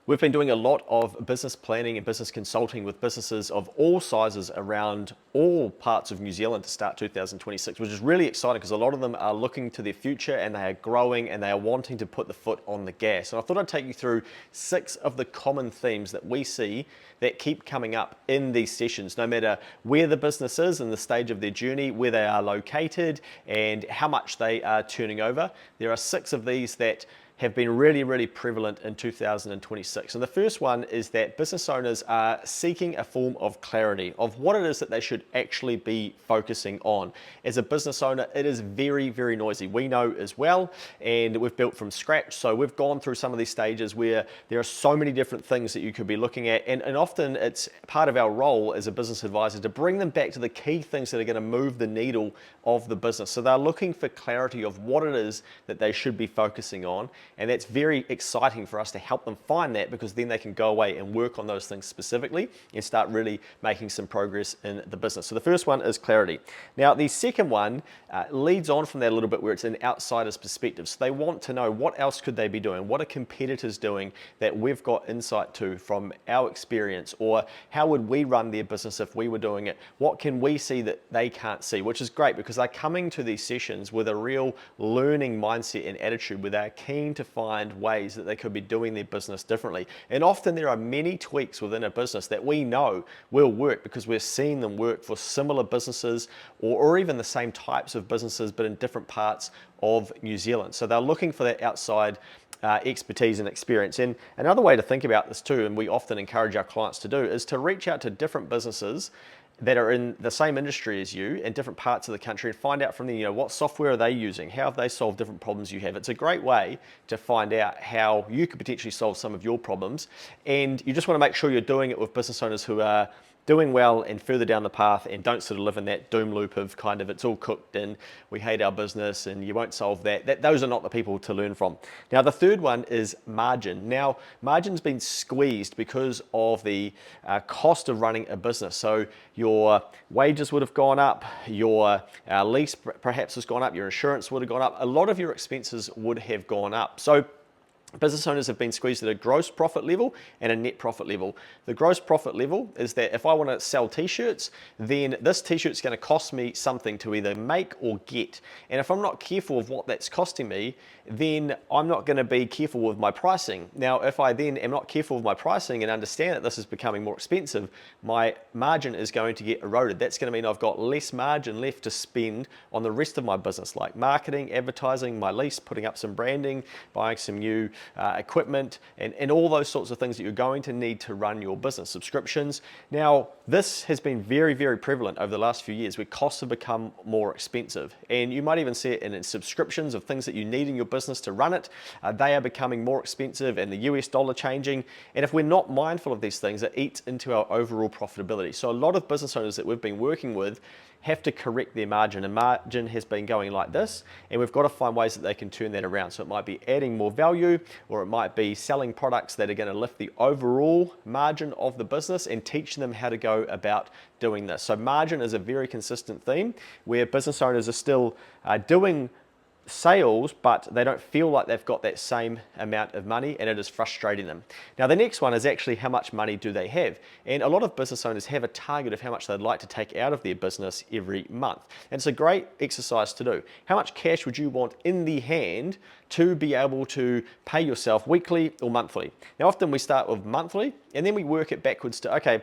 We've been doing a lot of business planning and business consulting with businesses of all sizes around all parts of New Zealand to start 2026, which is really exciting because a lot of them are looking to their future and they are growing and they are wanting to put the foot on the gas. And I thought I'd take you through 6 of the common themes that we see that keep coming up in these sessions, no matter where the business is in the stage of their journey, where they are located, and how much they are turning over. There are 6 of these that have been really prevalent in 2026. And the first one is that business owners are seeking a form of clarity of what it is that they should actually be focusing on. As a business owner, it is very noisy. We know as well, and we've built from scratch. So we've gone through some of these stages where there are so many different things that you could be looking at. And often it's part of our role as a business advisor to bring them back to the key things that are going to move the needle of the business. So they're looking for clarity of what it is that they should be focusing on. And that's very exciting for us to help them find that, because then they can go away and work on those things specifically and start really making some progress in the business. So the first one is clarity. Now, the second one leads on from that a little bit, where it's an outsider's perspective. So they want to know what else could they be doing? What are competitors doing that we've got insight to from our experience? Or how would we run their business if we were doing it? What can we see that they can't see? Which is great, because they're coming to these sessions with a real learning mindset and attitude, where they're keen to find ways that they could be doing their business differently. And often there are many tweaks within a business that we know will work because we're seeing them work for similar businesses or even the same types of businesses, but in different parts of New Zealand. So they're looking for that outside expertise and experience. And another way to think about this too, and we often encourage our clients to do, is to reach out to different businesses that are in the same industry as you in different parts of the country and find out from them, what software are they using? How have they solved different problems you have? It's a great way to find out how you could potentially solve some of your problems. And you just want to make sure you're doing it with business owners who are doing well and further down the path, and don't sort of live in that doom loop of kind of it's all cooked and we hate our business and you won't solve that. Those are not the people to learn from. Now, the third one is margin. Now, margin's been squeezed because of the cost of running a business. So your wages would have gone up, your lease perhaps has gone up, your insurance would have gone up, a lot of your expenses would have gone up. So business owners have been squeezed at a gross profit level and a net profit level. The gross profit level is that if I want to sell t-shirts, then this t-shirt is going to cost me something to either make or get. And if I'm not careful of what that's costing me, then I'm not going to be careful with my pricing. Now, if I then am not careful with my pricing and understand that this is becoming more expensive, my margin is going to get eroded. That's going to mean I've got less margin left to spend on the rest of my business, like marketing, advertising, my lease, putting up some branding, buying some new equipment, and all those sorts of things that you're going to need to run your business, subscriptions. Now, this has been very prevalent over the last few years, where costs have become more expensive. And you might even see it in subscriptions of things that you need in your business to run it. They are becoming more expensive, and the US dollar changing. And if we're not mindful of these things, it eats into our overall profitability. So a lot of business owners that we've been working with have to correct their margin, and margin has been going like this, and we've got to find ways that they can turn that around. So it might be adding more value, or it might be selling products that are going to lift the overall margin of the business and teaching them how to go about doing this. So margin is a very consistent theme, where business owners are still doing sales, but they don't feel like they've got that same amount of money, and it is frustrating them. Now, the next one is actually how much money do they have? And a lot of business owners have a target of how much they'd like to take out of their business every month. And it's a great exercise to do. How much cash would you want in the hand to be able to pay yourself weekly or monthly? Now, often we start with monthly, and then we work it backwards to, okay,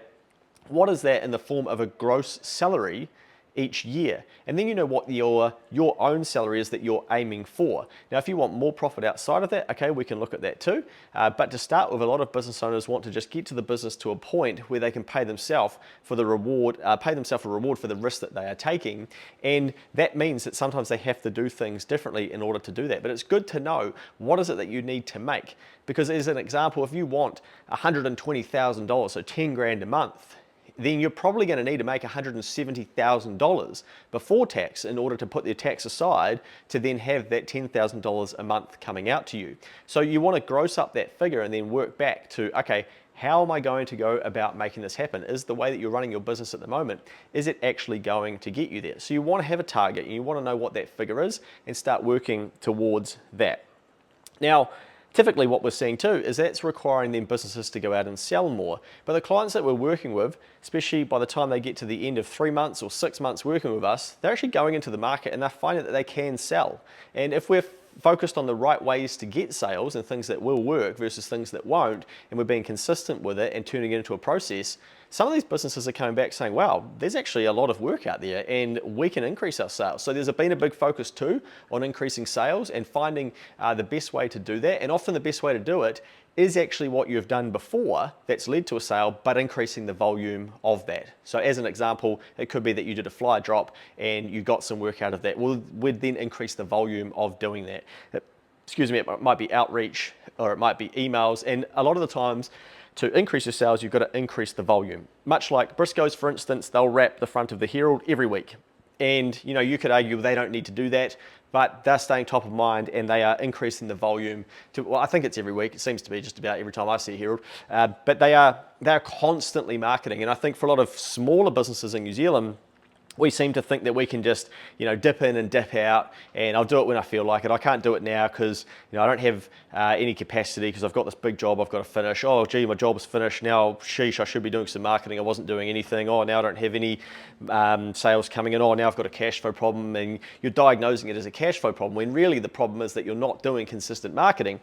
what is that in the form of a gross salary each year? And then you know what your own salary is that you're aiming for. Now, if you want more profit outside of that, okay, we can look at that too. But to start with, a lot of business owners want to just get to the business to a point where they can pay themselves for the reward, pay themselves a reward for the risk that they are taking. And that means that sometimes they have to do things differently in order to do that. But it's good to know what is it that you need to make. Because as an example, if you want $120,000, so 10 grand a month, then you're probably going to need to make $170,000 before tax in order to put your tax aside to then have that $10,000 a month coming out to you. So you want to gross up that figure and then work back to, okay, how am I going to go about making this happen? Is the way that you're running your business at the moment, is it actually going to get you there? So you want to have a target, and you want to know what that figure is and start working towards that. Now, typically what we're seeing too is that's requiring them businesses to go out and sell more. But the clients that we're working with, especially by the time they get to the end of 3 months or 6 months working with us, they're actually going into the market and they're finding that they can sell. And if we're focused on the right ways to get sales and things that will work versus things that won't, and we're being consistent with it and turning it into a process, some of these businesses are coming back saying, wow, there's actually a lot of work out there and we can increase our sales. So there's been a big focus too on increasing sales and finding the best way to do that. And often the best way to do it is actually what you've done before that's led to a sale, but increasing the volume of that. So as an example, it could be that you did a flyer drop and you got some work out of that. We'd then increase the volume of doing that. Excuse me, it might be outreach or it might be emails. And a lot of the times, to increase your sales, you've got to increase the volume. Much like Briscoe's, for instance, they'll wrap the front of the Herald every week. And you could argue they don't need to do that, but they're staying top of mind and they are increasing the volume to, well, I think it's every week. It seems to be just about every time I see a Herald. But they're constantly marketing. And I think for a lot of smaller businesses in New Zealand, we seem to think that we can just, dip in and dip out, and I'll do it when I feel like it. I can't do it now because, I don't have any capacity because I've got this big job I've got to finish. Oh, gee, my job's finished now. Sheesh, I should be doing some marketing. I wasn't doing anything. Oh, now I don't have any sales coming in. Oh, now I've got a cash flow problem, and you're diagnosing it as a cash flow problem when really the problem is that you're not doing consistent marketing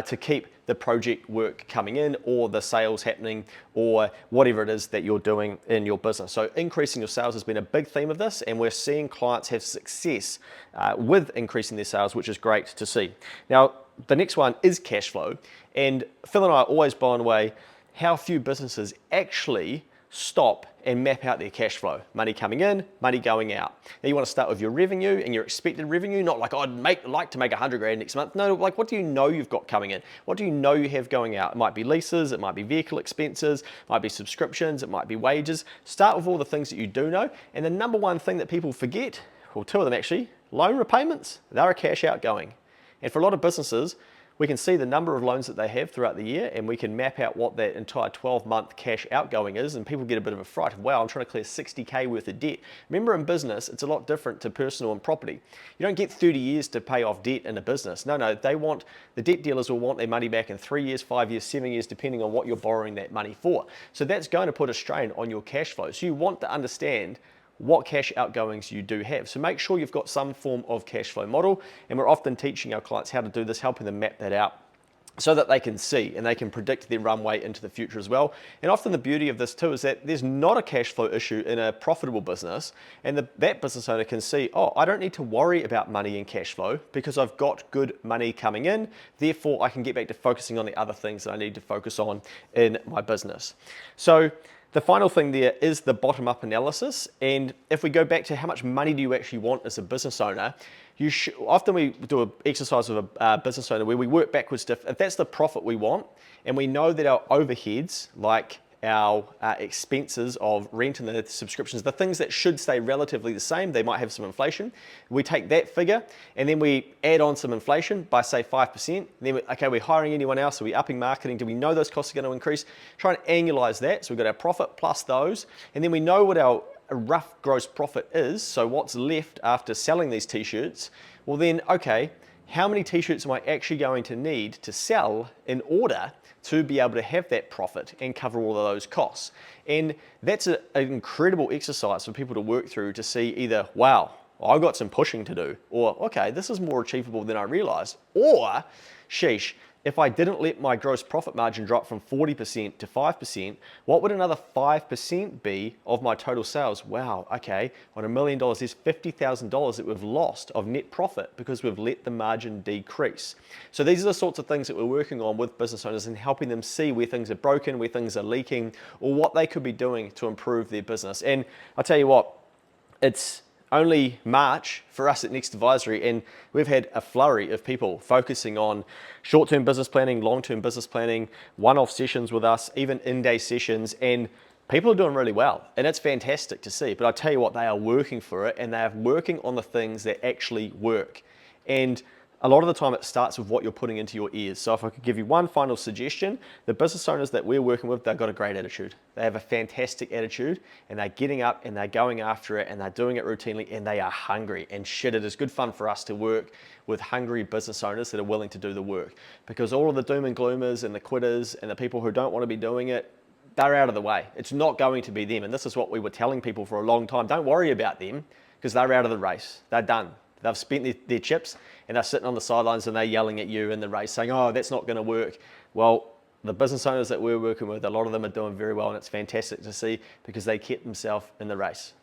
to keep the project work coming in or the sales happening or whatever it is that you're doing in your business. So increasing your sales has been a big theme of this, and we're seeing clients have success with increasing their sales, which is great to see. Now, the next one is cash flow, and Phil and I are always blown away how few businesses actually stop and map out their cash flow. Money coming in, money going out. Now you want to start with your revenue and your expected revenue, not like, oh, I'd like to make 100 grand next month. No, like what do you know you've got coming in? What do you know you have going out? It might be leases, it might be vehicle expenses, it might be subscriptions, it might be wages. Start with all the things that you do know. And the number one thing that people forget, well, two of them actually, loan repayments, they're a cash outgoing. And for a lot of businesses, we can see the number of loans that they have throughout the year, and we can map out what that entire 12-month cash outgoing is, and people get a bit of a fright of, wow, I'm trying to clear 60K worth of debt. Remember, in business, it's a lot different to personal and property. You don't get 30 years to pay off debt in a business. No, the debt dealers will want their money back in 3 years, 5 years, 7 years, depending on what you're borrowing that money for. So that's going to put a strain on your cash flow. So you want to understand what cash outgoings you do have. So make sure you've got some form of cash flow model, and we're often teaching our clients how to do this, helping them map that out so that they can see and they can predict their runway into the future as well. And often the beauty of this too is that there's not a cash flow issue in a profitable business, and that business owner can see, oh, I don't need to worry about money and cash flow because I've got good money coming in, therefore I can get back to focusing on the other things that I need to focus on in my business. So the final thing there is the bottom-up analysis, and if we go back to how much money do you actually want as a business owner, often we do an exercise with a business owner where we work backwards to, if that's the profit we want, and we know that our overheads, like our expenses of rent and the subscriptions, the things that should stay relatively the same, they might have some inflation. We take that figure and then we add on some inflation by say 5%. Then we're hiring anyone else? Are we upping marketing? Do we know those costs are going to increase? Try and annualize that. So we've got our profit plus those, and then we know what our rough gross profit is. So what's left after selling these t-shirts? Well then, okay, how many t-shirts am I actually going to need to sell in order to be able to have that profit and cover all of those costs? And that's an incredible exercise for people to work through to see either, wow, I've got some pushing to do, or okay, this is more achievable than I realized, or sheesh, if I didn't let my gross profit margin drop from 40% to 5%, what would another 5% be of my total sales? Wow, okay, on $1 million, there's $50,000 that we've lost of net profit because we've let the margin decrease. So these are the sorts of things that we're working on with business owners and helping them see where things are broken, where things are leaking, or what they could be doing to improve their business. And I'll tell you what, it's only March for us at Next Advisory, and we've had a flurry of people focusing on short-term business planning, long-term business planning, one-off sessions with us, even in-day sessions, and people are doing really well, and it's fantastic to see. But I tell you what, they are working for it, and they are working on the things that actually work. And A lot of the time it starts with what you're putting into your ears. So if I could give you one final suggestion, the business owners that we're working with, they've got a great attitude. They have a fantastic attitude, and they're getting up and they're going after it and they're doing it routinely, and they are hungry. And shit, it is good fun for us to work with hungry business owners that are willing to do the work, because all of the doom and gloomers and the quitters and the people who don't want to be doing it, they're out of the way. It's not going to be them. And this is what we were telling people for a long time. Don't worry about them, because they're out of the race. They're done. They've spent their chips, and they're sitting on the sidelines and they're yelling at you in the race saying, oh, that's not going to work. Well, the business owners that we're working with, a lot of them are doing very well, and it's fantastic to see, because they kept themselves in the race.